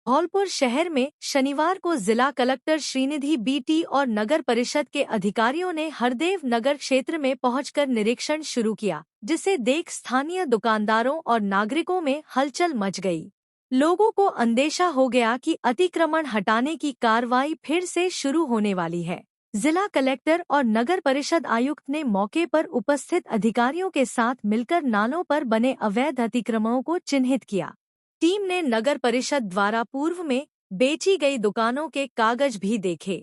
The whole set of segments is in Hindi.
धौलपुर शहर में शनिवार को जिला कलेक्टर श्रीनिधि बीटी और नगर परिषद के अधिकारियों ने हरदेव नगर क्षेत्र में पहुंचकर निरीक्षण शुरू किया, जिसे देख स्थानीय दुकानदारों और नागरिकों में हलचल मच गई। लोगों को अंदेशा हो गया कि अतिक्रमण हटाने की कार्रवाई फिर से शुरू होने वाली है। जिला कलेक्टर और नगर परिषद आयुक्त ने मौके पर उपस्थित अधिकारियों के साथ मिलकर नालों पर बने अवैध अतिक्रमणों को चिन्हित किया। टीम ने नगर परिषद द्वारा पूर्व में बेची गई दुकानों के कागज भी देखे।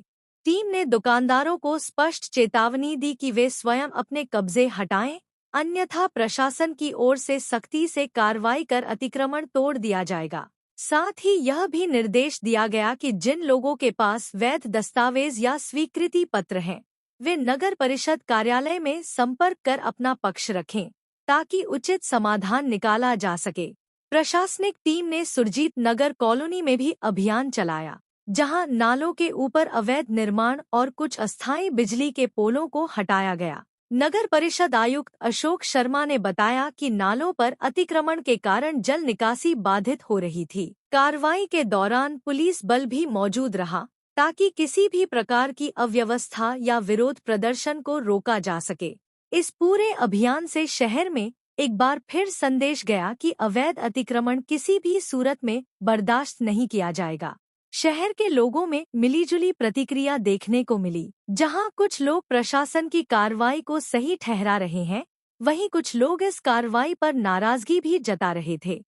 टीम ने दुकानदारों को स्पष्ट चेतावनी दी कि वे स्वयं अपने कब्जे हटाएं, अन्यथा प्रशासन की ओर से सख्ती से कार्रवाई कर अतिक्रमण तोड़ दिया जाएगा। साथ ही यह भी निर्देश दिया गया कि जिन लोगों के पास वैध दस्तावेज या स्वीकृति पत्र हैं, वे नगर परिषद कार्यालय में संपर्क कर अपना पक्ष रखें, ताकि उचित समाधान निकाला जा सके। प्रशासनिक टीम ने सुरजीत नगर कॉलोनी में भी अभियान चलाया, जहां नालों के ऊपर अवैध निर्माण और कुछ अस्थायी बिजली के पोलों को हटाया गया। नगर परिषद आयुक्त अशोक शर्मा ने बताया कि नालों पर अतिक्रमण के कारण जल निकासी बाधित हो रही थी। कार्रवाई के दौरान पुलिस बल भी मौजूद रहा, ताकि किसी भी प्रकार की अव्यवस्था या विरोध प्रदर्शन को रोका जा सके। इस पूरे अभियान से शहर में एक बार फिर संदेश गया कि अवैध अतिक्रमण किसी भी सूरत में बर्दाश्त नहीं किया जाएगा। शहर के लोगों में मिलीजुली प्रतिक्रिया देखने को मिली, जहां कुछ लोग प्रशासन की कार्रवाई को सही ठहरा रहे हैं, वहीं कुछ लोग इस कार्रवाई पर नाराजगी भी जता रहे थे।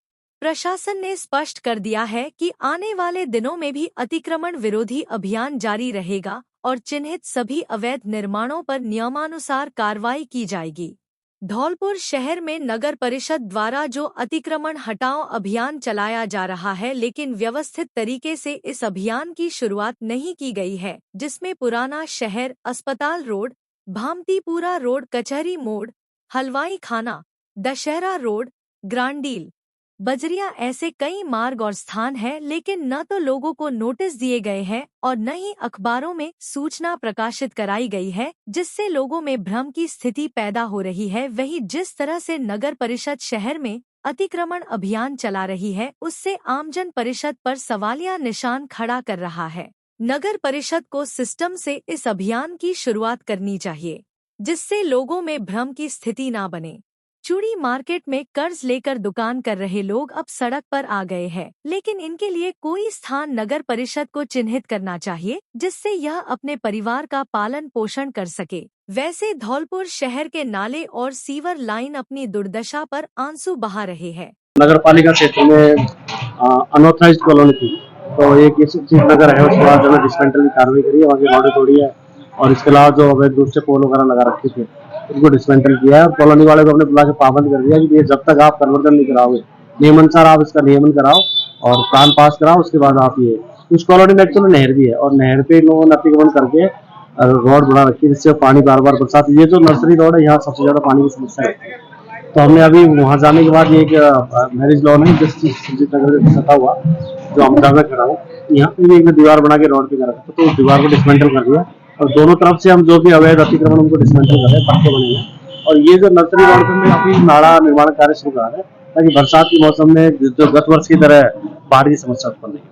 प्रशासन ने स्पष्ट कर दिया है कि आने वाले दिनों में भी अतिक्रमण विरोधी अभियान जारी रहेगा और चिन्हित सभी अवैध निर्माणों पर नियमानुसार कार्रवाई की जाएगी। धौलपुर शहर में नगर परिषद द्वारा जो अतिक्रमण हटाओ अभियान चलाया जा रहा है, लेकिन व्यवस्थित तरीके से इस अभियान की शुरुआत नहीं की गई है, जिसमें पुराना शहर, अस्पताल रोड, भामतीपुरा रोड, कचहरी मोड़, हलवाई खाना, दशहरा रोड, ग्रांडील, बजरिया ऐसे कई मार्ग और स्थान हैं, लेकिन न तो लोगों को नोटिस दिए गए हैं और न ही अखबारों में सूचना प्रकाशित कराई गई है, जिससे लोगों में भ्रम की स्थिति पैदा हो रही है। वहीं जिस तरह से नगर परिषद शहर में अतिक्रमण अभियान चला रही है, उससे आमजन परिषद पर सवालिया निशान खड़ा कर रहा है। नगर परिषद को सिस्टम से इस अभियान की शुरुआत करनी चाहिए, जिससे लोगों में भ्रम की स्थिति न बने। चूड़ी मार्केट में कर्ज लेकर दुकान कर रहे लोग अब सड़क पर आ गए हैं, लेकिन इनके लिए कोई स्थान नगर परिषद को चिन्हित करना चाहिए, जिससे यह अपने परिवार का पालन पोषण कर सके। वैसे धौलपुर शहर के नाले और सीवर लाइन अपनी दुर्दशा पर आंसू बहा रहे हैं। नगर पालिका क्षेत्र में अनऑथराइज्ड कॉलोनी थी, तो एक चीज नगर है, उसके बाद जो है डिस्मेंटल की कार्रवाई करी है, वहाँ की रोडें तोड़ी है और इसके अलावा जो अवैध रूप से पोल वगैरह लगा रखे थे उनको डिस्मेंटल किया है और कॉलोनी वाले को अपने बुला के पाबंद कर दिया कि ये जब तक आप कन्वर्जन नहीं कराओगे, नियमानुसार आप इसका नियमन कराओ और प्लान पास कराओ, उसके बाद आप ये। उस कॉलोनी में एक्चुअली नहर भी है और नहर पे लोगों ने अतिक्रमण करके रोड बना रखी है, जिससे पानी बार बार बरसात। ये जो नर्सरी रोड है, यहाँ सबसे ज्यादा पानी की समस्या है। तो हमने अभी वहाँ जाने के बाद एक मैरिज लॉन है जस्टिस सुरजीत नगर में सटा हुआ, जो अहमदाबाद में खड़ा हूँ, यहाँ पे भी एक दीवार बना के रोड पे कर रखा था, तो उस दीवार को डिसमेंटल कर दिया और दोनों तरफ से हम जो भी अवैध अतिक्रमण उनको डिसमेंटल कर रहे हैं, पट्टे बने हैं। और ये जो नर्सरी रोड पे हमने अभी नाला निर्माण कार्य शुरू करा है, ताकि बरसात के मौसम में जो गत वर्ष की तरह बाढ़ की समस्या उत्पन्न नहीं।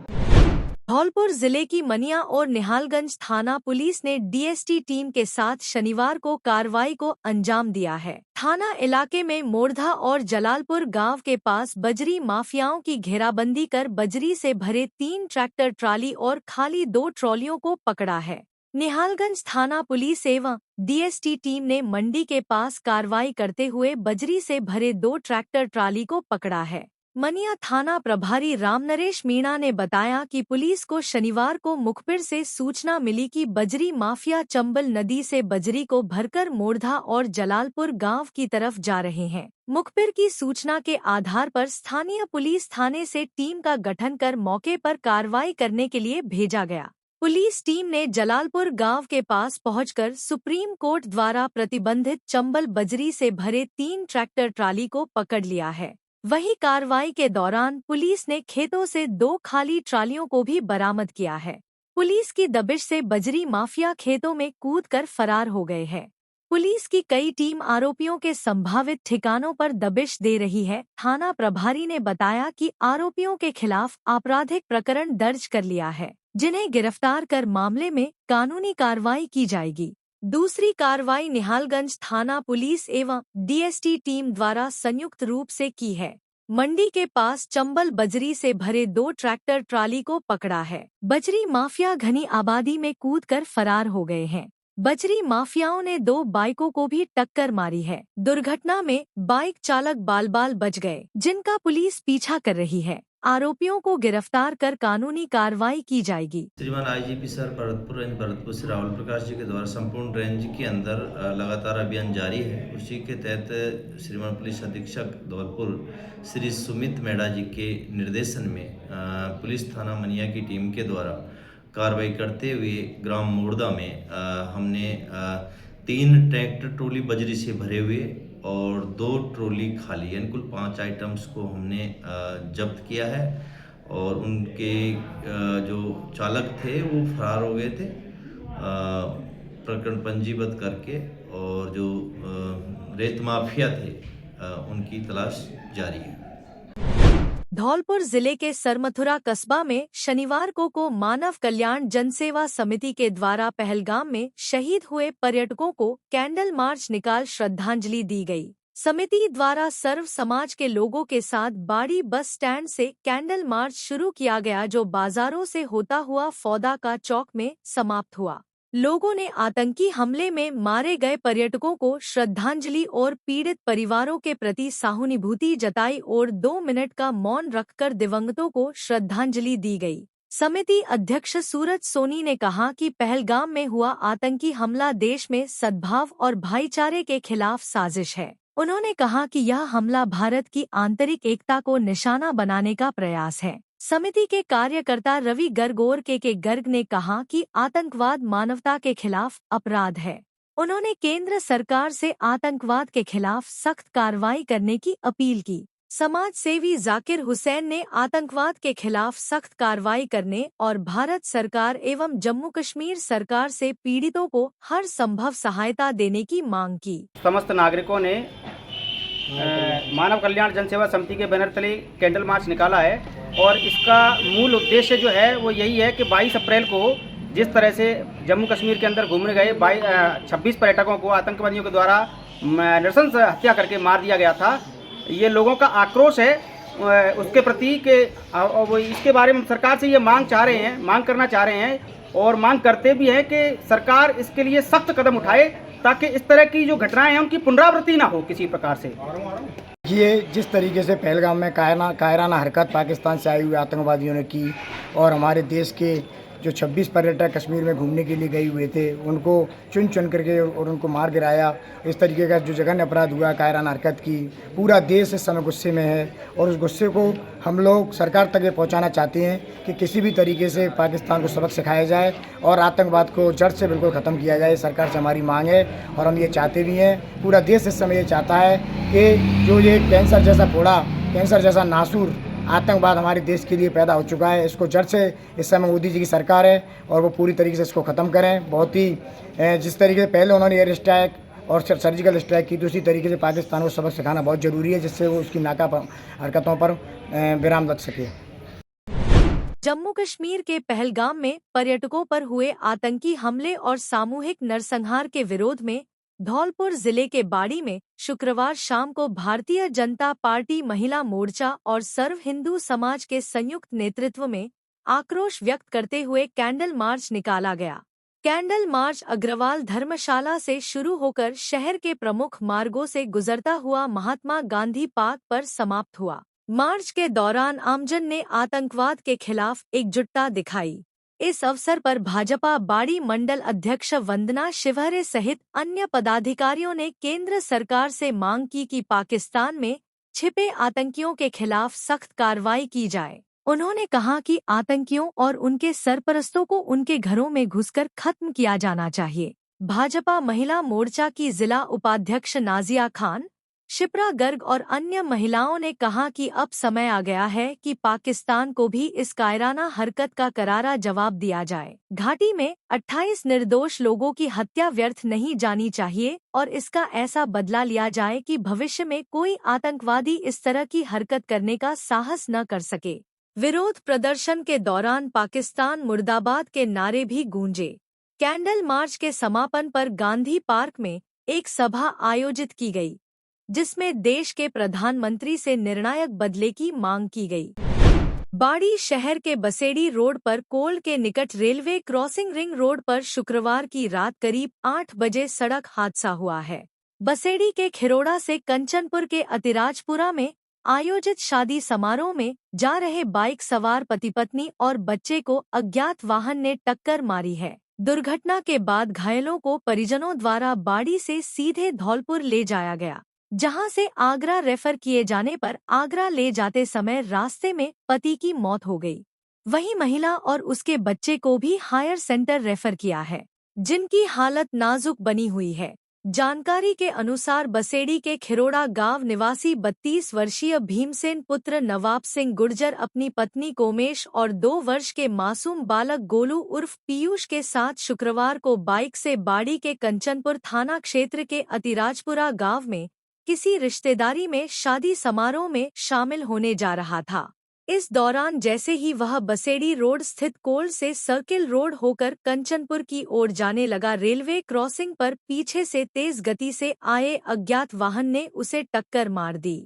धौलपुर जिले की मनिया और निहालगंज थाना पुलिस ने डीएसटी टीम के साथ शनिवार को कार्रवाई को अंजाम दिया है। थाना इलाके में मोरधा और जलालपुर गांव के पास बजरी माफियाओं की घेराबंदी कर बजरी से भरे 3 ट्रैक्टर ट्राली और खाली 2 ट्रॉलियों को पकड़ा है। निहालगंज थाना पुलिस एवं डीएसटी टीम ने मंडी के पास कार्रवाई करते हुए बजरी से भरे 2 ट्रैक्टर ट्राली को पकड़ा है। मनिया थाना प्रभारी रामनरेश मीणा ने बताया कि पुलिस को शनिवार को मुखबिर से सूचना मिली कि बजरी माफिया चंबल नदी से बजरी को भरकर मोरधा और जलालपुर गांव की तरफ जा रहे हैं। मुखबिर की सूचना के आधार पर स्थानीय पुलिस थाने से टीम का गठन कर मौके पर कार्रवाई करने के लिए भेजा गया। पुलिस टीम ने जलालपुर गांव के पास पहुंचकर सुप्रीम कोर्ट द्वारा प्रतिबंधित चंबल बजरी से भरे 3 ट्रैक्टर ट्राली को पकड़ लिया है। वहीं कार्रवाई के दौरान पुलिस ने खेतों से 2 खाली ट्रालियों को भी बरामद किया है। पुलिस की दबिश से बजरी माफिया खेतों में कूदकर फरार हो गए हैं। पुलिस की कई टीम आरोपियों के संभावित ठिकानों पर दबिश दे रही है। थाना प्रभारी ने बताया कि आरोपियों के खिलाफ आपराधिक प्रकरण दर्ज कर लिया है, जिन्हें गिरफ्तार कर मामले में कानूनी कार्रवाई की जाएगी। दूसरी कार्रवाई निहालगंज थाना पुलिस एवं डीएसटी टीम द्वारा संयुक्त रूप से की है। मंडी के पास चंबल बजरी से भरे 2 ट्रैक्टर ट्राली को पकड़ा है। बजरी माफिया घनी आबादी में कूदकर फरार हो गए हैं। बजरी माफियाओं ने 2 बाइकों को भी टक्कर मारी है। दुर्घटना में बाइक चालक बाल बाल बच गए, जिनका पुलिस पीछा कर रही है। आरोपियों को गिरफ्तार कर कानूनी कार्रवाई की जाएगी। श्रीमान IGP sir Bharatpur range Bharatpur Shri Rahul Prakash ji के द्वारा संपूर्ण रेंज के अंदर लगातार अभियान जारी है। उसी के तहत श्रीमान पुलिस अधीक्षक धौलपुर श्री सुमित मेड़ा जी के निर्देशन में पुलिस थाना मनिया की टीम के द्वारा कार्रवाई करते हुए ग्राम मोड़दा में हमने 3 ट्रैक्टर ट्रॉली बजरी से भरे हुए और 2 ट्रॉली खाली, यानी कुल 5 आइटम्स को हमने जब्त किया है। और उनके जो चालक थे वो फरार हो गए थे प्रकरण पंजीबद्ध करके, और जो रेत माफिया थे उनकी तलाश जारी है। धौलपुर जिले के सरमथुरा कस्बा में शनिवार को मानव कल्याण जनसेवा समिति के द्वारा पहलगाम में शहीद हुए पर्यटकों को कैंडल मार्च निकाल श्रद्धांजलि दी गई। समिति द्वारा सर्व समाज के लोगों के साथ बाड़ी बस स्टैंड से कैंडल मार्च शुरू किया गया, जो बाजारों से होता हुआ फौदा का चौक में समाप्त हुआ। लोगों ने आतंकी हमले में मारे गए पर्यटकों को श्रद्धांजलि और पीड़ित परिवारों के प्रति सहानुभूति जताई और 2 मिनट का मौन रखकर दिवंगतों को श्रद्धांजलि दी गई। समिति अध्यक्ष सूरज सोनी ने कहा कि पहलगाम में हुआ आतंकी हमला देश में सद्भाव और भाईचारे के खिलाफ साजिश है। उन्होंने कहा कि यह हमला भारत की आंतरिक एकता को निशाना बनाने का प्रयास है। समिति के कार्यकर्ता रवि गर्ग और के गर्ग ने कहा कि आतंकवाद मानवता के खिलाफ अपराध है। उन्होंने केंद्र सरकार से आतंकवाद के खिलाफ सख्त कार्रवाई करने की अपील की। समाज सेवी जाकिर हुसैन ने आतंकवाद के खिलाफ सख्त कार्रवाई करने और भारत सरकार एवं जम्मू कश्मीर सरकार से पीड़ितों को हर संभव सहायता देने की मांग की। समस्त नागरिकों ने मानव कल्याण जनसेवा समिति के बैनर तले कैंडल मार्च निकाला है, और इसका मूल उद्देश्य जो है वो यही है कि 22 अप्रैल को जिस तरह से जम्मू कश्मीर के अंदर घूमने गए 26 पर्यटकों को आतंकवादियों के द्वारा नृशंस हत्या करके मार दिया गया था, ये लोगों का आक्रोश है उसके प्रति के इसके बारे में सरकार से ये मांग करना चाह रहे हैं और मांग करते भी हैं कि सरकार इसके लिए सख्त कदम उठाए, ताकि इस तरह की जो घटनाएं हैं उनकी पुनरावृत्ति ना हो किसी प्रकार से। ये जिस तरीके से पहलगाम में कायराना हरकत पाकिस्तान से आए हुए आतंकवादियों ने की, और हमारे देश के जो 26 पर्यटक कश्मीर में घूमने के लिए गए हुए थे उनको चुन करके और उनको मार गिराया, इस तरीके का जो जघन्य अपराध हुआ कायराना हरकत की, पूरा देश इस समय गुस्से में है। और उस गुस्से को हम लोग सरकार तक ये पहुंचाना चाहते हैं कि किसी भी तरीके से पाकिस्तान को सबक सिखाया जाए और आतंकवाद को जड़ से बिल्कुल ख़त्म किया जाए। सरकार से हमारी मांग है और हम ये चाहते भी हैं, पूरा देश इस समय ये चाहता है कि जो ये कैंसर जैसा फोड़ा, कैंसर जैसा नासूर आतंकवाद हमारे देश के लिए पैदा हो चुका है, इसको जड़ से इस समय मोदी जी की सरकार है और वो पूरी तरीके से इसको ख़त्म करें। बहुत ही जिस तरीके से पहले उन्होंने एयर स्ट्राइक और सर्जिकल स्ट्राइक की, दूसरी तरीके से पाकिस्तान को सबक सिखाना बहुत ज़रूरी है, जिससे वो उसकी नाका हरकतों पर विराम लग सके। जम्मू कश्मीर के पहलगाम में पर्यटकों पर हुए आतंकी हमले और सामूहिक नरसंहार के विरोध में धौलपुर जिले के बाड़ी में शुक्रवार शाम को भारतीय जनता पार्टी महिला मोर्चा और सर्व हिंदू समाज के संयुक्त नेतृत्व में आक्रोश व्यक्त करते हुए कैंडल मार्च निकाला गया। कैंडल मार्च अग्रवाल धर्मशाला से शुरू होकर शहर के प्रमुख मार्गों से गुजरता हुआ महात्मा गांधी पार्क पर समाप्त हुआ। मार्च के दौरान आमजन ने आतंकवाद के खिलाफ एकजुटता दिखाई। इस अवसर पर भाजपा बाड़ी मंडल अध्यक्ष वंदना शिवहरे सहित अन्य पदाधिकारियों ने केंद्र सरकार से मांग की कि पाकिस्तान में छिपे आतंकियों के खिलाफ सख्त कार्रवाई की जाए। उन्होंने कहा कि आतंकियों और उनके सरपरस्तों को उनके घरों में घुसकर खत्म किया जाना चाहिए। भाजपा महिला मोर्चा की जिला उपाध्यक्ष नाजिया खान, शिप्रा गर्ग और अन्य महिलाओं ने कहा कि अब समय आ गया है कि पाकिस्तान को भी इस कायराना हरकत का करारा जवाब दिया जाए। घाटी में 28 निर्दोष लोगों की हत्या व्यर्थ नहीं जानी चाहिए और इसका ऐसा बदला लिया जाए कि भविष्य में कोई आतंकवादी इस तरह की हरकत करने का साहस न कर सके। विरोध प्रदर्शन के दौरान पाकिस्तान मुर्दाबाद के नारे भी गूंजे। कैंडल मार्च के समापन पर गांधी पार्क में एक सभा आयोजित की गई, जिसमें देश के प्रधानमंत्री से निर्णायक बदले की मांग की गई। बाड़ी शहर के बसेड़ी रोड पर कोल के निकट रेलवे क्रॉसिंग रिंग रोड पर शुक्रवार की रात करीब 8 बजे सड़क हादसा हुआ है। बसेड़ी के खिरोड़ा से कंचनपुर के अतिराजपुरा में आयोजित शादी समारोह में जा रहे बाइक सवार पति पत्नी और बच्चे को अज्ञात वाहन ने टक्कर मारी है। दुर्घटना के बाद घायलों को परिजनों द्वारा बाड़ी से सीधे धौलपुर ले जाया गया, जहां से आगरा रेफर किए जाने पर आगरा ले जाते समय रास्ते में पति की मौत हो गई। वहीं महिला और उसके बच्चे को भी हायर सेंटर रेफर किया है, जिनकी हालत नाजुक बनी हुई है। जानकारी के अनुसार बसेड़ी के खिरोड़ा गांव निवासी 32 वर्षीय भीमसेन पुत्र नवाब सिंह गुर्जर अपनी पत्नी कोमेश और 2 वर्ष के मासूम बालक गोलू उर्फ पीयूष के साथ शुक्रवार को बाइक से बाड़ी के कंचनपुर थाना क्षेत्र के अतिराजपुरा गांव में किसी रिश्तेदारी में शादी समारोह में शामिल होने जा रहा था। इस दौरान जैसे ही वह बसेड़ी रोड स्थित कोल से सर्किल रोड होकर कंचनपुर की ओर जाने लगा, रेलवे क्रॉसिंग पर पीछे से तेज गति से आए अज्ञात वाहन ने उसे टक्कर मार दी।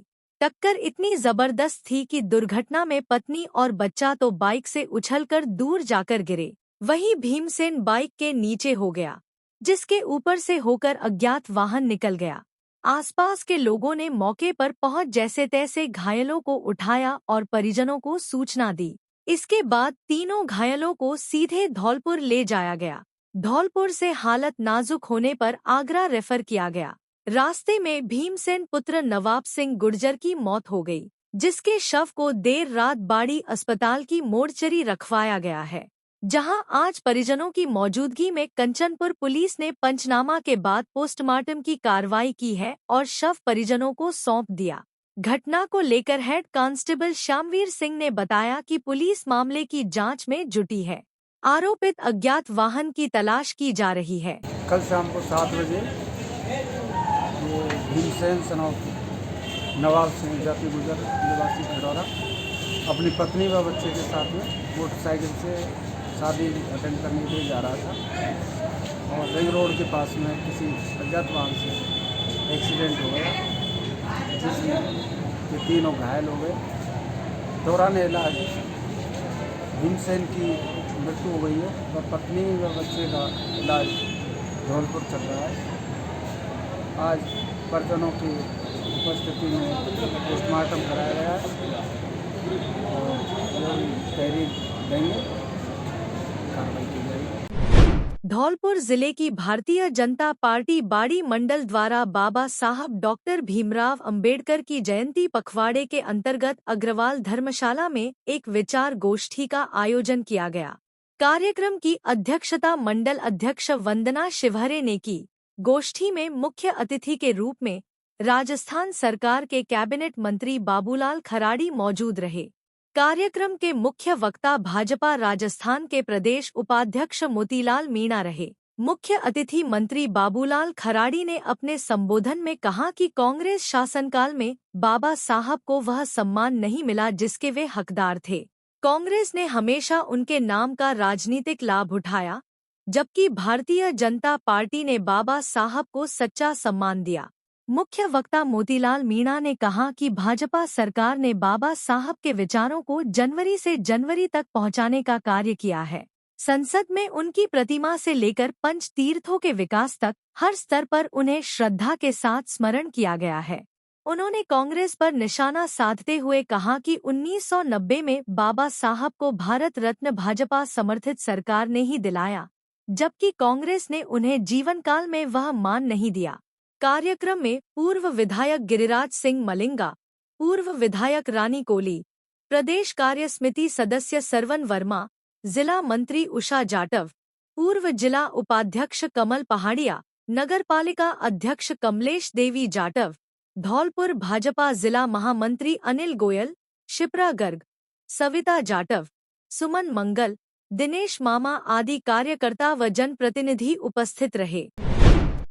टक्कर इतनी जबरदस्त थी कि दुर्घटना में पत्नी और बच्चा तो बाइक से उछलकर दूर जाकर गिरे, वहीं भीमसेन बाइक के नीचे हो गया, जिसके ऊपर से होकर अज्ञात वाहन निकल गया। आसपास के लोगों ने मौके पर पहुंच जैसे तैसे घायलों को उठाया और परिजनों को सूचना दी। इसके बाद तीनों घायलों को सीधे धौलपुर ले जाया गया। धौलपुर से हालत नाजुक होने पर आगरा रेफर किया गया। रास्ते में भीमसेन पुत्र नवाब सिंह गुर्जर की मौत हो गई, जिसके शव को देर रात बाड़ी अस्पताल की मोर्चरी रखवाया गया है, जहां आज परिजनों की मौजूदगी में कंचनपुर पुलिस ने पंचनामा के बाद पोस्टमार्टम की कार्रवाई की है और शव परिजनों को सौंप दिया। घटना को लेकर हेड कांस्टेबल श्यामवीर सिंह ने बताया कि पुलिस मामले की जांच में जुटी है। आरोपित अज्ञात वाहन की तलाश की जा रही है। कल शाम को 7 बजे वो भीमसेन नवाब सिंह जाति गुजर निवासी खडौरा अपनी पत्नी व बच्चे के साथ में मोटरसाइकिल से शादी अटेंड करने के लिए जा रहा था और रिंग रोड के पास में किसी अज्ञात वाहन से एक्सीडेंट हो गया, जिसमें ये तीनों घायल हो गए। दौरान इलाज भीमसेन की मृत्यु हो गई है और पत्नी व बच्चे का इलाज धौलपुर चल रहा है। आज परिजनों की उपस्थिति में पोस्टमार्टम कराया गया है और तहरीर देंगे, कार्रवाई की जाएगी। धौलपुर जिले की भारतीय जनता पार्टी बाड़ी मंडल द्वारा बाबा साहब डॉक्टर भीमराव अंबेडकर की जयंती पखवाड़े के अंतर्गत अग्रवाल धर्मशाला में एक विचार गोष्ठी का आयोजन किया गया। कार्यक्रम की अध्यक्षता मंडल अध्यक्ष वंदना शिवहरे ने की। गोष्ठी में मुख्य अतिथि के रूप में राजस्थान सरकार के कैबिनेट मंत्री बाबूलाल खराड़ी मौजूद रहे। कार्यक्रम के मुख्य वक्ता भाजपा राजस्थान के प्रदेश उपाध्यक्ष मोतीलाल मीणा रहे। मुख्य अतिथि मंत्री बाबूलाल खराड़ी ने अपने संबोधन में कहा कि कांग्रेस शासनकाल में बाबा साहब को वह सम्मान नहीं मिला जिसके वे हकदार थे। कांग्रेस ने हमेशा उनके नाम का राजनीतिक लाभ उठाया, जबकि भारतीय जनता पार्टी ने बाबा साहब को सच्चा सम्मान दिया। मुख्य वक्ता मोतीलाल मीणा ने कहा कि भाजपा सरकार ने बाबा साहब के विचारों को जनवरी से जनवरी तक पहुंचाने का कार्य किया है। संसद में उनकी प्रतिमा से लेकर पंच तीर्थों के विकास तक हर स्तर पर उन्हें श्रद्धा के साथ स्मरण किया गया है। उन्होंने कांग्रेस पर निशाना साधते हुए कहा कि 1990 में बाबा साहब को भारत रत्न भाजपा समर्थित सरकार ने ही दिलाया, जबकि कांग्रेस ने उन्हें जीवन काल में वह मान नहीं दिया। कार्यक्रम में पूर्व विधायक गिरिराज सिंह मलिंगा, पूर्व विधायक रानी कोली, प्रदेश कार्य समिति सदस्य सरवन वर्मा, जिला मंत्री उषा जाटव, पूर्व जिला उपाध्यक्ष कमल पहाड़िया, नगरपालिका अध्यक्ष कमलेश देवी जाटव, धौलपुर भाजपा जिला महामंत्री अनिल गोयल, शिप्रा गर्ग, सविता जाटव, सुमन मंगल, दिनेश मामा आदि कार्यकर्ता व जनप्रतिनिधि उपस्थित रहे।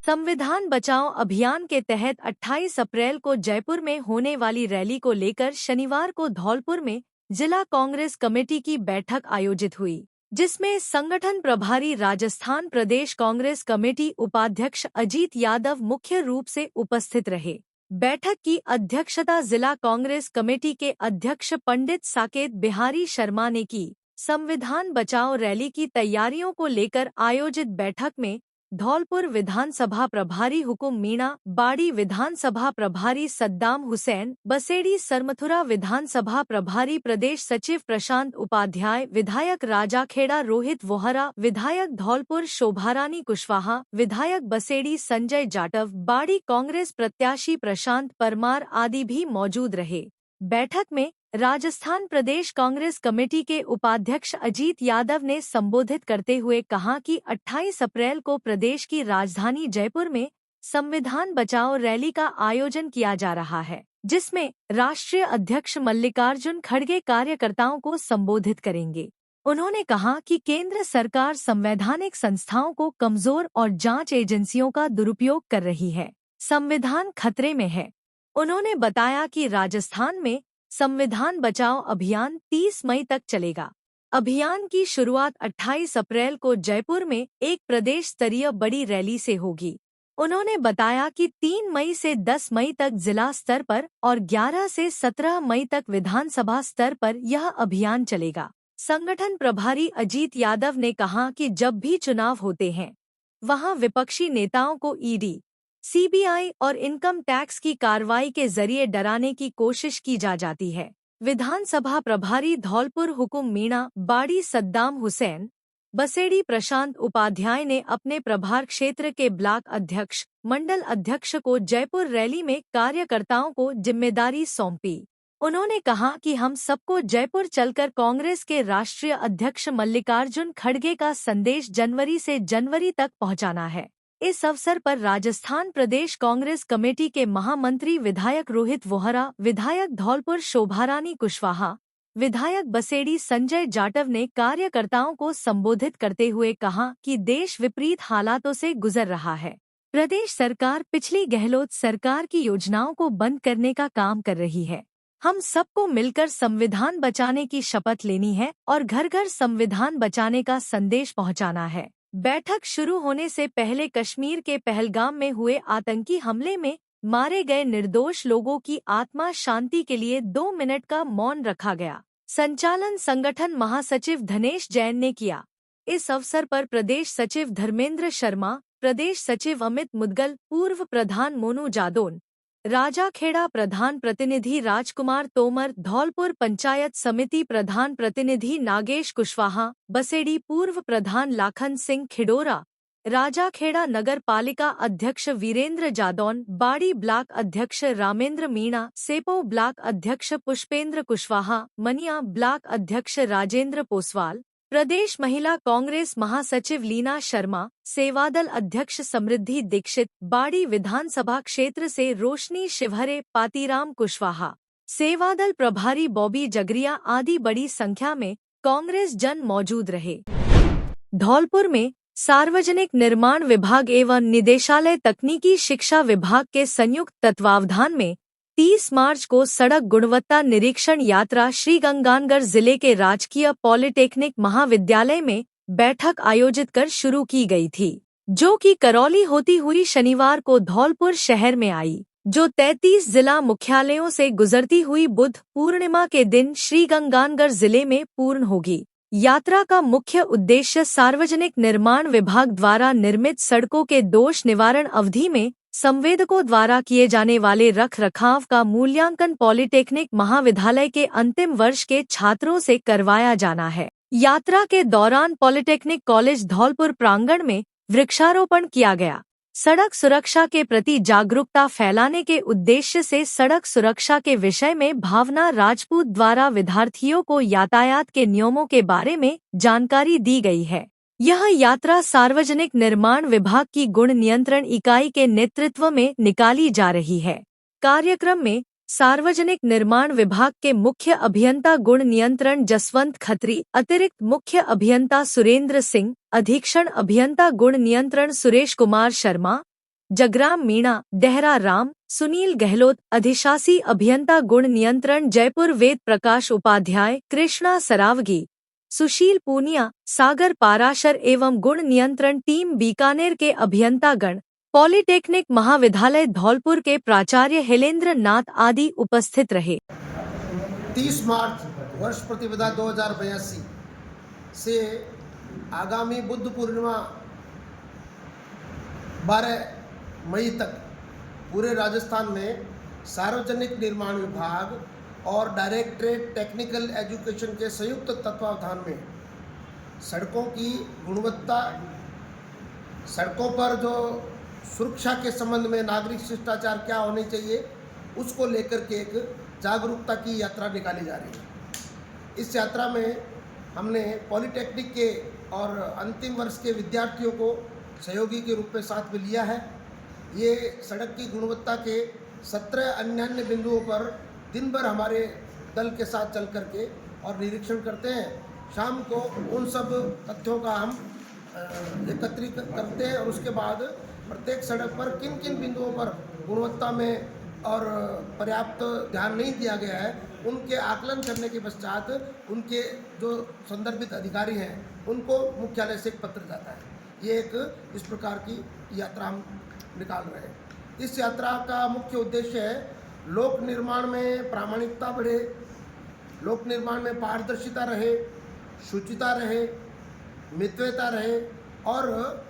संविधान बचाओ अभियान के तहत 28 अप्रैल को जयपुर में होने वाली रैली को लेकर शनिवार को धौलपुर में जिला कांग्रेस कमेटी की बैठक आयोजित हुई, जिसमें संगठन प्रभारी राजस्थान प्रदेश कांग्रेस कमेटी उपाध्यक्ष अजीत यादव मुख्य रूप से उपस्थित रहे। बैठक की अध्यक्षता जिला कांग्रेस कमेटी के अध्यक्ष पंडित साकेत बिहारी शर्मा ने की। संविधान बचाओ रैली की तैयारियों को लेकर आयोजित बैठक में धौलपुर विधानसभा प्रभारी हुकुम मीणा, बाड़ी विधानसभा प्रभारी सद्दाम हुसैन, बसेड़ी सरमथुरा विधानसभा प्रभारी प्रदेश सचिव प्रशांत उपाध्याय, विधायक राजाखेड़ा रोहित वोहरा, विधायक धौलपुर शोभारानी कुशवाहा, विधायक बसेड़ी संजय जाटव, बाड़ी कांग्रेस प्रत्याशी प्रशांत परमार आदि भी मौजूद रहे। बैठक में राजस्थान प्रदेश कांग्रेस कमेटी के उपाध्यक्ष अजीत यादव ने संबोधित करते हुए कहा कि 28 अप्रैल को प्रदेश की राजधानी जयपुर में संविधान बचाओ रैली का आयोजन किया जा रहा है, जिसमें राष्ट्रीय अध्यक्ष मल्लिकार्जुन खड़गे कार्यकर्ताओं को संबोधित करेंगे। उन्होंने कहा कि केंद्र सरकार संवैधानिक संस्थाओं को कमजोर और जांच एजेंसियों का दुरुपयोग कर रही है, संविधान खतरे में है। उन्होंने बताया कि राजस्थान में संविधान बचाओ अभियान 30 मई तक चलेगा। अभियान की शुरुआत 28 अप्रैल को जयपुर में एक प्रदेश स्तरीय बड़ी रैली से होगी। उन्होंने बताया कि 3 मई से 10 मई तक जिला स्तर पर और 11 से 17 मई तक विधानसभा स्तर पर यह अभियान चलेगा। संगठन प्रभारी अजीत यादव ने कहा कि जब भी चुनाव होते हैं, वहां विपक्षी नेताओं को ईडी, सीबीआई और इनकम टैक्स की कार्रवाई के जरिए डराने की कोशिश की जाती है। विधानसभा प्रभारी धौलपुर हुकुम मीणा, बाड़ी सद्दाम हुसैन, बसेड़ी प्रशांत उपाध्याय ने अपने प्रभार क्षेत्र के ब्लॉक अध्यक्ष, मंडल अध्यक्ष को जयपुर रैली में कार्यकर्ताओं को जिम्मेदारी सौंपी। उन्होंने कहा कि हम सबको जयपुर चलकर कांग्रेस के राष्ट्रीय अध्यक्ष मल्लिकार्जुन खड़गे का संदेश जनवरी से जनवरी तक पहुंचाना है। इस अवसर पर राजस्थान प्रदेश कांग्रेस कमेटी के महामंत्री विधायक रोहित वोहरा, विधायक धौलपुर शोभारानी कुशवाहा, विधायक बसेड़ी संजय जाटव ने कार्यकर्ताओं को संबोधित करते हुए कहा कि देश विपरीत हालातों से गुजर रहा है। प्रदेश सरकार पिछली गहलोत सरकार की योजनाओं को बंद करने का काम कर रही है। हम सबको मिलकर संविधान बचाने की शपथ लेनी है और घर घर संविधान बचाने का संदेश पहुंचाना है। बैठक शुरू होने से पहले कश्मीर के पहलगाम में हुए आतंकी हमले में मारे गए निर्दोष लोगों की आत्मा शांति के लिए 2 मिनट का मौन रखा गया। संचालन संगठन महासचिव धनेश जैन ने किया। इस अवसर पर प्रदेश सचिव धर्मेंद्र शर्मा, प्रदेश सचिव अमित मुदगल, पूर्व प्रधान मोनू जादौन, राजाखेड़ा प्रधान प्रतिनिधि राजकुमार तोमर, धौलपुर पंचायत समिति प्रधान प्रतिनिधि नागेश कुशवाहा, बसेड़ी पूर्व प्रधान लाखन सिंह खिडोरा, राजाखेड़ा नगर पालिका अध्यक्ष वीरेंद्र जादौन, बाड़ी ब्लॉक अध्यक्ष रामेंद्र मीणा, सेपो ब्लॉक अध्यक्ष पुष्पेंद्र कुशवाहा, मनिया ब्लॉक अध्यक्ष राजेंद्र पोसवाल, प्रदेश महिला कांग्रेस महासचिव लीना शर्मा, सेवादल अध्यक्ष समृद्धि दीक्षित, बाड़ी विधानसभा क्षेत्र से रोशनी शिवहरे, पातीराम कुशवाहा, सेवादल प्रभारी बॉबी जगरिया आदि बड़ी संख्या में कांग्रेस जन मौजूद रहे। धौलपुर में सार्वजनिक निर्माण विभाग एवं निदेशालय तकनीकी शिक्षा विभाग के संयुक्त तत्वावधान में 30 मार्च को सड़क गुणवत्ता निरीक्षण यात्रा श्रीगंगानगर जिले के राजकीय पॉलिटेक्निक महाविद्यालय में बैठक आयोजित कर शुरू की गई थी, जो कि करौली होती हुई शनिवार को धौलपुर शहर में आई, जो 33 जिला मुख्यालयों से गुजरती हुई बुध पूर्णिमा के दिन श्रीगंगानगर जिले में पूर्ण होगी। यात्रा का मुख्य उद्देश्य सार्वजनिक निर्माण विभाग द्वारा निर्मित सड़कों के दोष निवारण अवधि में संवेदकों द्वारा किए जाने वाले रख रखाव का मूल्यांकन पॉलिटेक्निक महाविद्यालय के अंतिम वर्ष के छात्रों से करवाया जाना है। यात्रा के दौरान पॉलिटेक्निक कॉलेज धौलपुर प्रांगण में वृक्षारोपण किया गया। सड़क सुरक्षा के प्रति जागरूकता फैलाने के उद्देश्य से सड़क सुरक्षा के विषय में भावना राजपूत द्वारा विद्यार्थियों को यातायात के नियमों के बारे में जानकारी दी गई है। यह यात्रा सार्वजनिक निर्माण विभाग की गुण नियंत्रण इकाई के नेतृत्व में निकाली जा रही है। कार्यक्रम में सार्वजनिक निर्माण विभाग के मुख्य अभियंता गुण नियंत्रण जसवंत खत्री, अतिरिक्त मुख्य अभियंता सुरेंद्र सिंह, अधीक्षण अभियंता गुण नियंत्रण सुरेश कुमार शर्मा, जगराम मीणा, देहरा राम, सुनील गहलोत, अधिशासी अभियंता गुण नियंत्रण जयपुर वेद प्रकाश उपाध्याय, कृष्णा सरावगी, सुशील पूनिया, सागर पाराशर एवं गुण नियंत्रण टीम बीकानेर के अभियंतागण, पॉलिटेक्निक महाविद्यालय धौलपुर के प्राचार्य हेलेंद्र नाथ आदि उपस्थित रहे। 30 मार्च वर्ष प्रतिपदा 2082 से आगामी बुद्ध पूर्णिमा 12 मई तक पूरे राजस्थान में सार्वजनिक निर्माण विभाग और डायरेक्टरेट टेक्निकल एजुकेशन के संयुक्त तत्वावधान में सड़कों की गुणवत्ता, सड़कों पर जो सुरक्षा के संबंध में नागरिक शिष्टाचार क्या होने चाहिए उसको लेकर के एक जागरूकता की यात्रा निकाली जा रही है। इस यात्रा में हमने पॉलिटेक्निक के और अंतिम वर्ष के विद्यार्थियों को सहयोगी के रूप में साथ में लिया है। ये सड़क की गुणवत्ता के 17 अन्य बिंदुओं पर दिन भर हमारे दल के साथ चल करके और निरीक्षण करते हैं। शाम को उन सब तथ्यों का हम एकत्रित करते हैं और उसके बाद प्रत्येक सड़क पर किन किन बिंदुओं पर गुणवत्ता में और पर्याप्त ध्यान नहीं दिया गया है उनके आकलन करने के पश्चात उनके जो संदर्भित अधिकारी हैं उनको मुख्यालय से एक पत्र जाता है। ये एक इस प्रकार की यात्रा हम निकाल रहे हैं। इस यात्रा का मुख्य उद्देश्य है लोक निर्माण में प्रामाणिकता बढ़े, लोक निर्माण में पारदर्शिता रहे, शुचिता रहे, मितव्यता रहे और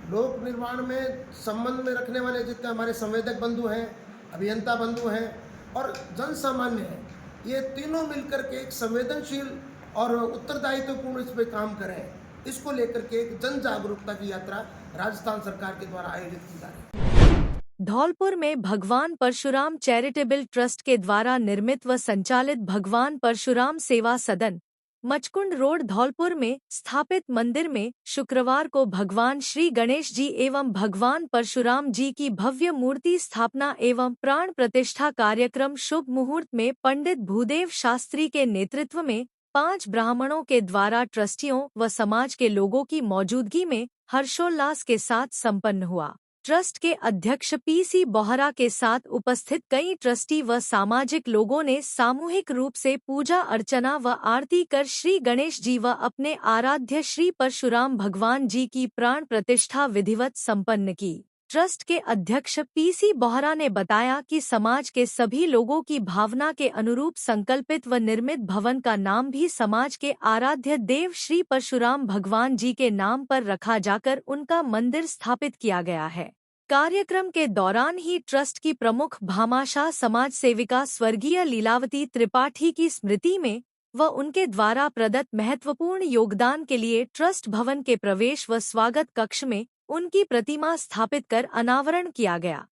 लोक निर्माण में संबंध में रखने वाले जितने हमारे संवेदक बंधु हैं, अभियंता बंधु हैं और जन सामान्य हैं, ये तीनों मिलकर के एक संवेदनशील और उत्तरदायित्वपूर्ण इस पर काम करें। इसको लेकर के एक जन जागरूकता की यात्रा राजस्थान सरकार के द्वारा आयोजित की जा रही है। धौलपुर में भगवान परशुराम चैरिटेबल ट्रस्ट के द्वारा निर्मित व संचालित भगवान परशुराम सेवा सदन मचकुंड रोड धौलपुर में स्थापित मंदिर में शुक्रवार को भगवान श्री गणेश जी एवं भगवान परशुराम जी की भव्य मूर्ति स्थापना एवं प्राण प्रतिष्ठा कार्यक्रम शुभ मुहूर्त में पंडित भूदेव शास्त्री के नेतृत्व में 5 ब्राह्मणों के द्वारा ट्रस्टियों व समाज के लोगों की मौजूदगी में हर्षोल्लास के साथ संपन्न हुआ। ट्रस्ट के अध्यक्ष पीसी बोहरा के साथ उपस्थित कई ट्रस्टी व सामाजिक लोगों ने सामूहिक रूप से पूजा अर्चना व आरती कर श्री गणेश जी व अपने आराध्य श्री परशुराम भगवान जी की प्राण प्रतिष्ठा विधिवत संपन्न की। ट्रस्ट के अध्यक्ष पीसी बोहरा ने बताया कि समाज के सभी लोगों की भावना के अनुरूप संकल्पित व निर्मित भवन का नाम भी समाज के आराध्य देव श्री परशुराम भगवान जी के नाम पर रखा जाकर उनका मंदिर स्थापित किया गया है। कार्यक्रम के दौरान ही ट्रस्ट की प्रमुख भामाशाह समाज सेविका स्वर्गीय लीलावती त्रिपाठी की स्मृति में व उनके द्वारा प्रदत्त महत्वपूर्ण योगदान के लिए ट्रस्ट भवन के प्रवेश व स्वागत कक्ष में उनकी प्रतिमा स्थापित कर अनावरण किया गया,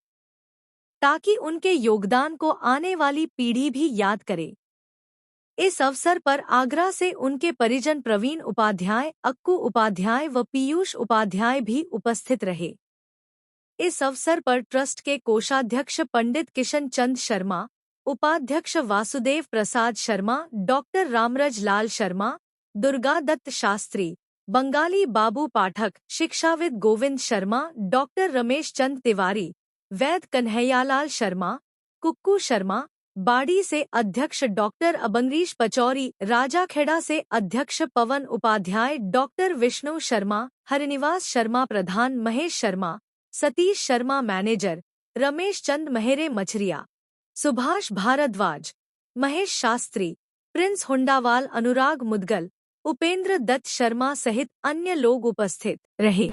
ताकि उनके योगदान को आने वाली पीढ़ी भी याद करे। इस अवसर पर आगरा से उनके परिजन प्रवीण उपाध्याय, अक्कू उपाध्याय व पीयूष उपाध्याय भी उपस्थित रहे। इस अवसर पर ट्रस्ट के कोषाध्यक्ष पंडित किशन चंद शर्मा, उपाध्यक्ष वासुदेव प्रसाद शर्मा, डॉक्टर रामरज लाल शर्मा, दुर्गा दत्त शास्त्री, बंगाली बाबू पाठक, शिक्षाविद गोविंद शर्मा, डॉक्टर रमेश चंद तिवारी, वैद कन्हैयालाल शर्मा, कुक्कू शर्मा, बाड़ी से अध्यक्ष डॉक्टर अबंगरीश पचौरी, राजाखेड़ा से अध्यक्ष पवन उपाध्याय, डॉक्टर विष्णु शर्मा, हरिनिवास शर्मा प्रधान, महेश शर्मा, सतीश शर्मा मैनेजर, रमेश चंद महेरे मछरिया, सुभाष भारद्वाज, महेश शास्त्री, प्रिंस हुंडावाल, अनुराग मुदगल, उपेंद्र दत्त शर्मा सहित अन्य लोग उपस्थित रहे।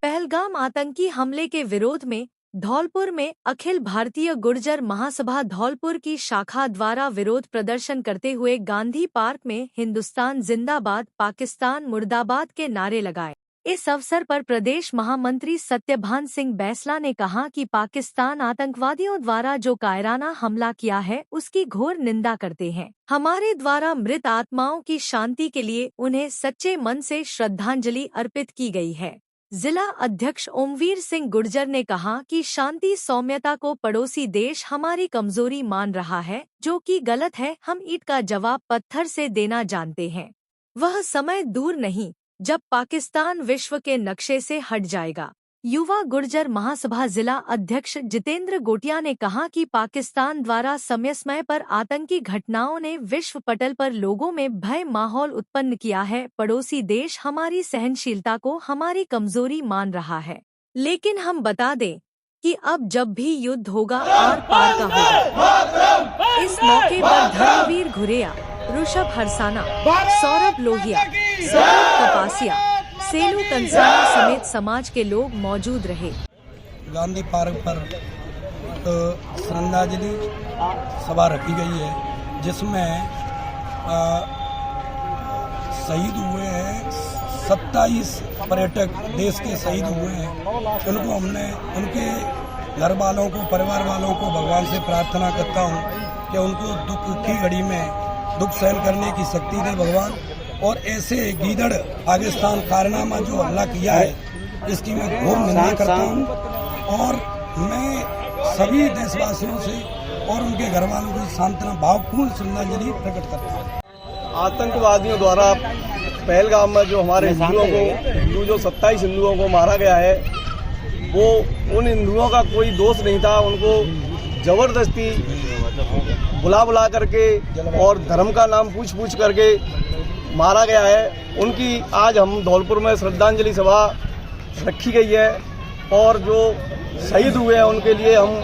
पहलगाम आतंकी हमले के विरोध में धौलपुर में अखिल भारतीय गुर्जर महासभा धौलपुर की शाखा द्वारा विरोध प्रदर्शन करते हुए गांधी पार्क में हिंदुस्तान जिंदाबाद, पाकिस्तान मुर्दाबाद के नारे लगाए। इस अवसर पर प्रदेश महामंत्री सत्यभान सिंह बैसला ने कहा कि पाकिस्तान आतंकवादियों द्वारा जो कायराना हमला किया है उसकी घोर निंदा करते हैं। हमारे द्वारा मृत आत्माओं की शांति के लिए उन्हें सच्चे मन से श्रद्धांजलि अर्पित की गई है। जिला अध्यक्ष ओमवीर सिंह गुर्जर ने कहा कि शांति सौम्यता को पड़ोसी देश हमारी कमजोरी मान रहा है, जो कि गलत है। हम ईंट का जवाब पत्थर से देना जानते हैं। वह समय दूर नहीं जब पाकिस्तान विश्व के नक्शे से हट जाएगा। युवा गुर्जर महासभा जिला अध्यक्ष जितेंद्र गोटिया ने कहा कि पाकिस्तान द्वारा समय समय पर आतंकी घटनाओं ने विश्व पटल पर लोगों में भय माहौल उत्पन्न किया है। पड़ोसी देश हमारी सहनशीलता को हमारी कमजोरी मान रहा है, लेकिन हम बता दें कि अब जब भी युद्ध होगा आर पार का होगा। इस मौके पर धर्मवीर घुरेया, ऋषभ हरसाना, सौरभ लोहिया, सौरभ कपासिया, सेलू कंसाना समेत समाज के लोग मौजूद रहे। गांधी पार्क पर श्रद्धांजलि सभा रखी गई है, जिसमें शहीद हुए हैं 27 पर्यटक देश के शहीद हुए हैं। उनको हमने उनके घर वालों को, परिवार वालों को भगवान से प्रार्थना करता हूँ कि उनको दुख की घड़ी में दुख सहन करने की शक्ति दे भगवान। और ऐसे गीदड़ पाकिस्तान कारनामा जो हमला किया है, इसकी मैं घोर निंदा करता हूँ। और मैं सभी देशवासियों से और उनके घर वालों को सांत्वना भावपूर्ण श्रद्धांजलि प्रकट करता हूँ। आतंकवादियों द्वारा पहलगाम में जो हमारे जो 27 हिंदुओं को मारा गया है, वो उन हिंदुओं का कोई दोष नहीं था। उनको जबरदस्ती बुला करके और धर्म का नाम पूछ करके मारा गया है। उनकी आज हम धौलपुर में श्रद्धांजलि सभा रखी गई है और जो शहीद हुए हैं उनके लिए हम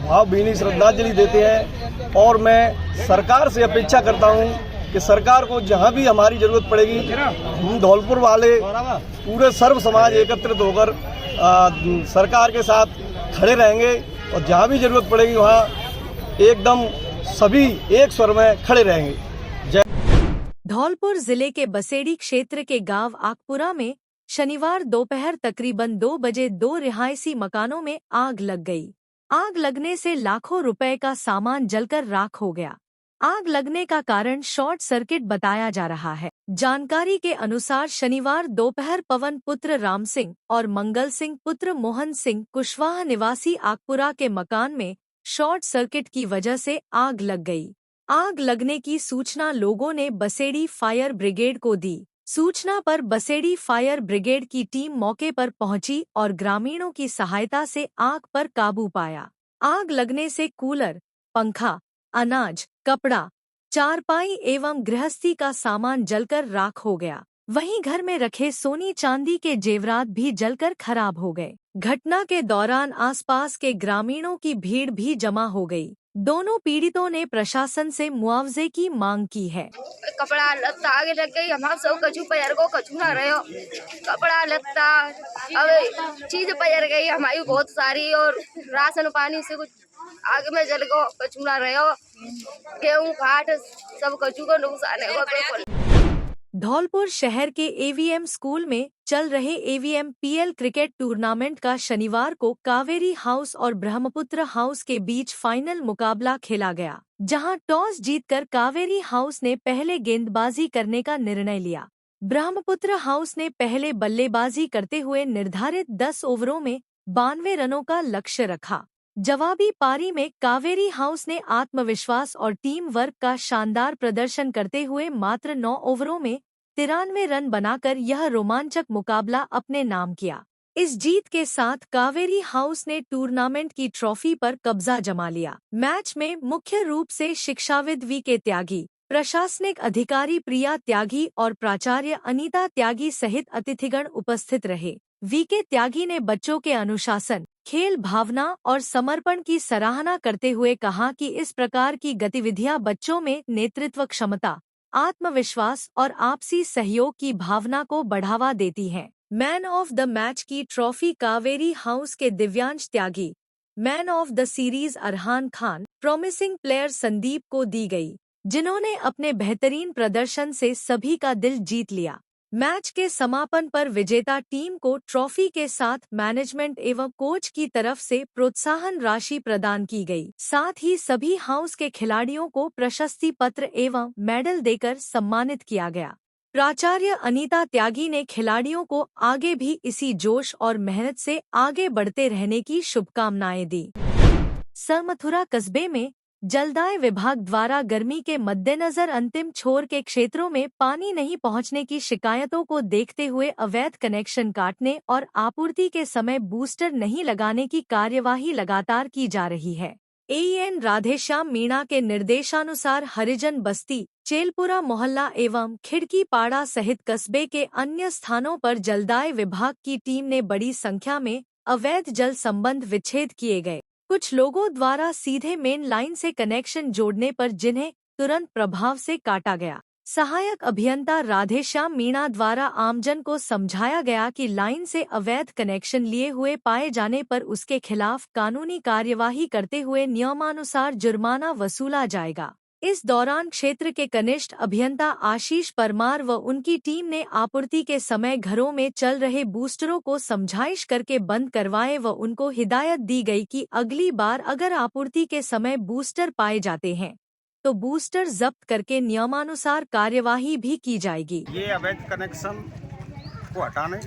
भावभीनी श्रद्धांजलि देते हैं। और मैं सरकार से अपेक्षा करता हूं कि सरकार को जहां भी हमारी जरूरत पड़ेगी, हम धौलपुर वाले पूरे सर्व समाज एकत्रित होकर सरकार के साथ खड़े रहेंगे और जहां भी जरूरत पड़ेगी वहां एकदम सभी एक स्वर में खड़े रहेंगे। धौलपुर जिले के बसेड़ी क्षेत्र के गांव आकपुरा में शनिवार दोपहर तकरीबन 2 बजे 2 रिहायशी मकानों में आग लग गई। आग लगने से लाखों रुपए का सामान जलकर राख हो गया। आग लगने का कारण शॉर्ट सर्किट बताया जा रहा है। जानकारी के अनुसार शनिवार दोपहर पवन पुत्र राम सिंह और मंगल सिंह पुत्र मोहन सिंह कुशवाहा निवासी आकपुरा के मकान में शॉर्ट सर्किट की वजह से आग लग गई। आग लगने की सूचना लोगों ने बसेड़ी फायर ब्रिगेड को दी। सूचना पर बसेड़ी फायर ब्रिगेड की टीम मौके पर पहुंची और ग्रामीणों की सहायता से आग पर काबू पाया। आग लगने से कूलर, पंखा, अनाज, कपड़ा, चारपाई एवं गृहस्थी का सामान जलकर राख हो गया। वहीं घर में रखे सोनी चांदी के जेवरात भी जलकर खराब हो गए। घटना के दौरान आसपास के ग्रामीणों की भीड़ भी जमा हो गई। दोनों पीड़ितों ने प्रशासन से मुआवजे की मांग की है। कपड़ा लत्ता आगे लग गई, हमारे सब कछु पैर को कछु ना रहे हो। कपड़ा लत्ता अब चीज पैर गई हमारी बहुत सारी, और राशन पानी से कुछ आगे में जल गो कछु ना रहे हो। गेहूँ खाट सब कछु को नुकसान है। धौलपुर शहर के एवीएम स्कूल में चल रहे एवीएम पीएल क्रिकेट टूर्नामेंट का शनिवार को कावेरी हाउस और ब्रह्मपुत्र हाउस के बीच फाइनल मुकाबला खेला गया, जहां टॉस जीतकर कावेरी हाउस ने पहले गेंदबाजी करने का निर्णय लिया। ब्रह्मपुत्र हाउस ने पहले बल्लेबाजी करते हुए निर्धारित 10 ओवरों में 92 रनों का लक्ष्य रखा। जवाबी पारी में कावेरी हाउस ने आत्मविश्वास और टीम वर्क का शानदार प्रदर्शन करते हुए मात्र 9 ओवरों में 93 रन बनाकर यह रोमांचक मुकाबला अपने नाम किया। इस जीत के साथ कावेरी हाउस ने टूर्नामेंट की ट्रॉफी पर कब्जा जमा लिया। मैच में मुख्य रूप से शिक्षाविद वी.के. त्यागी, प्रशासनिक अधिकारी प्रिया त्यागी और प्राचार्य अनीता त्यागी सहित अतिथिगण उपस्थित रहे। वी.के. त्यागी ने बच्चों के अनुशासन, खेल भावना और समर्पण की सराहना करते हुए कहा कि इस प्रकार की गतिविधियां बच्चों में नेतृत्व क्षमता, आत्मविश्वास और आपसी सहयोग की भावना को बढ़ावा देती हैं। मैन ऑफ द मैच की ट्रॉफी कावेरी हाउस के Divyansh Tyagi, man of the series Arhan Khan, promising player Sandeep को दी गई, जिन्होंने अपने बेहतरीन प्रदर्शन से सभी का दिल जीत लिया। मैच के समापन पर विजेता टीम को ट्रॉफी के साथ मैनेजमेंट एवं कोच की तरफ से प्रोत्साहन राशि प्रदान की गई। साथ ही सभी हाउस के खिलाड़ियों को प्रशस्ति पत्र एवं मेडल देकर सम्मानित किया गया। प्राचार्य अनीता त्यागी ने खिलाड़ियों को आगे भी इसी जोश और मेहनत से आगे बढ़ते रहने की शुभकामनाएं दी। सरमथुरा कस्बे में जलदाय विभाग द्वारा गर्मी के मद्देनजर अंतिम छोर के क्षेत्रों में पानी नहीं पहुंचने की शिकायतों को देखते हुए अवैध कनेक्शन काटने और आपूर्ति के समय बूस्टर नहीं लगाने की कार्यवाही लगातार की जा रही है। एईएन राधेश्याम मीणा के निर्देशानुसार हरिजन बस्ती, चेलपुरा मोहल्ला एवं खिड़की पाड़ा सहित कस्बे के अन्य स्थानों पर जलदाय विभाग की टीम ने बड़ी संख्या में अवैध जल संबंध विच्छेद किए गए। कुछ लोगों द्वारा सीधे मेन लाइन से कनेक्शन जोड़ने पर जिन्हें तुरंत प्रभाव से काटा गया। सहायक अभियंता राधेश्याम मीणा द्वारा आमजन को समझाया गया कि लाइन से अवैध कनेक्शन लिए हुए पाए जाने पर उसके खिलाफ कानूनी कार्यवाही करते हुए नियमानुसार जुर्माना वसूला जाएगा। इस दौरान क्षेत्र के कनिष्ठ अभियंता आशीष परमार व उनकी टीम ने आपूर्ति के समय घरों में चल रहे बूस्टरों को समझाइश करके बंद करवाए व उनको हिदायत दी गई कि अगली बार अगर आपूर्ति के समय बूस्टर पाए जाते हैं तो बूस्टर जब्त करके नियमानुसार कार्यवाही भी की जाएगी। ये अवैध कनेक्शन को हटाने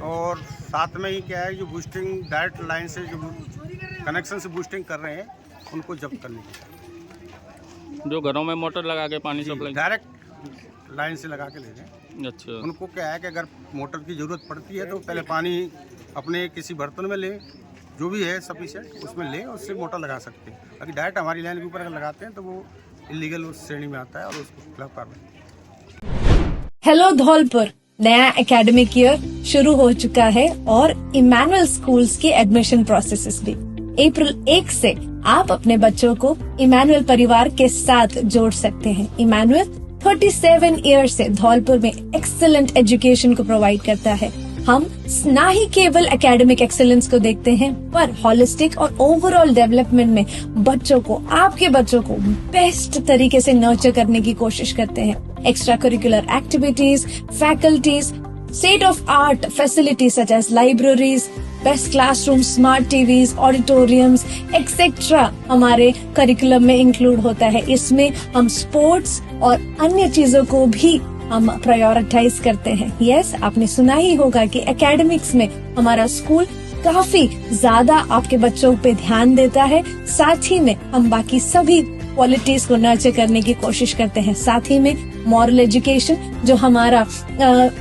और साथ में ही क्या है जो बूस्टिंग डायरेक्ट लाइन से जो कनेक्शन से बूस्टिंग कर रहे हैं उनको जब्त करने की, जो घरों में मोटर लगा के पानी सप्लाई डायरेक्ट लाइन से लगा के ले रहे हैं। अच्छा, उनको क्या है कि अगर मोटर की ज़रूरत पड़ती है तो पहले पानी अपने किसी बर्तन में लें, जो भी है सफिशिएंट उसमें लें, उससे मोटर लगा सकते हैं। अगर डायरेक्ट हमारी लाइन के ऊपर अगर लगाते हैं तो वो इलीगल उस श्रेणी में आता है और उसके खिलाफ कार्रवाई। हेलो धौलपुर, नया एकेडमिक ईयर शुरू हो चुका है और इमैनुअल स्कूल्स की एडमिशन प्रोसेसेस भी। अप्रैल 1 से आप अपने बच्चों को इमैनुअल परिवार के साथ जोड़ सकते हैं। इमैनुअल 37 ईयर से धौलपुर में एक्सीलेंट एजुकेशन को प्रोवाइड करता है। हम ना ही केवल एकेडमिक एक्सीलेंस को देखते हैं पर हॉलिस्टिक और ओवरऑल डेवलपमेंट में बच्चों को, आपके बच्चों को बेस्ट तरीके से नर्चर करने की कोशिश करते हैं। Extra curricular activities, faculties, state of art facilities such as libraries, best classroom, smart TVs, auditoriums etcetera हमारे करिकुलम में इंक्लूड होता है। इसमें हम स्पोर्ट्स और अन्य चीजों को भी हम प्रायोरिटाइज करते हैं। यस, आपने सुना ही होगा कि एकेडमिक्स में हमारा स्कूल काफी ज्यादा आपके बच्चों पे ध्यान देता है। साथ ही में हम बाकी सभी क्वालिटीज को नर्चर करने की कोशिश करते हैं। साथ ही में मॉरल एजुकेशन, जो हमारा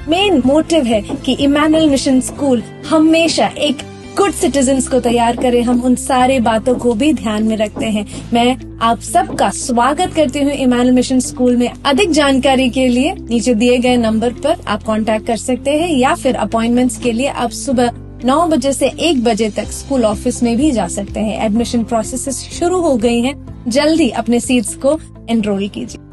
मेन मोटिव है कि इमैनुअल मिशन स्कूल हमेशा एक गुड सिटीजन्स को तैयार करे, हम उन सारे बातों को भी ध्यान में रखते हैं। मैं आप सबका स्वागत करती हूँ इमैनुअल मिशन स्कूल में। अधिक जानकारी के लिए नीचे दिए गए नंबर पर आप कांटेक्ट कर सकते हैं या फिर अपॉइंटमेंट्स के लिए आप सुबह 9 बजे से 1 बजे तक स्कूल ऑफिस में भी जा सकते हैं। एडमिशन प्रोसेस शुरू हो गई हैं, जल्दी अपने सीट्स को एनरोल कीजिए।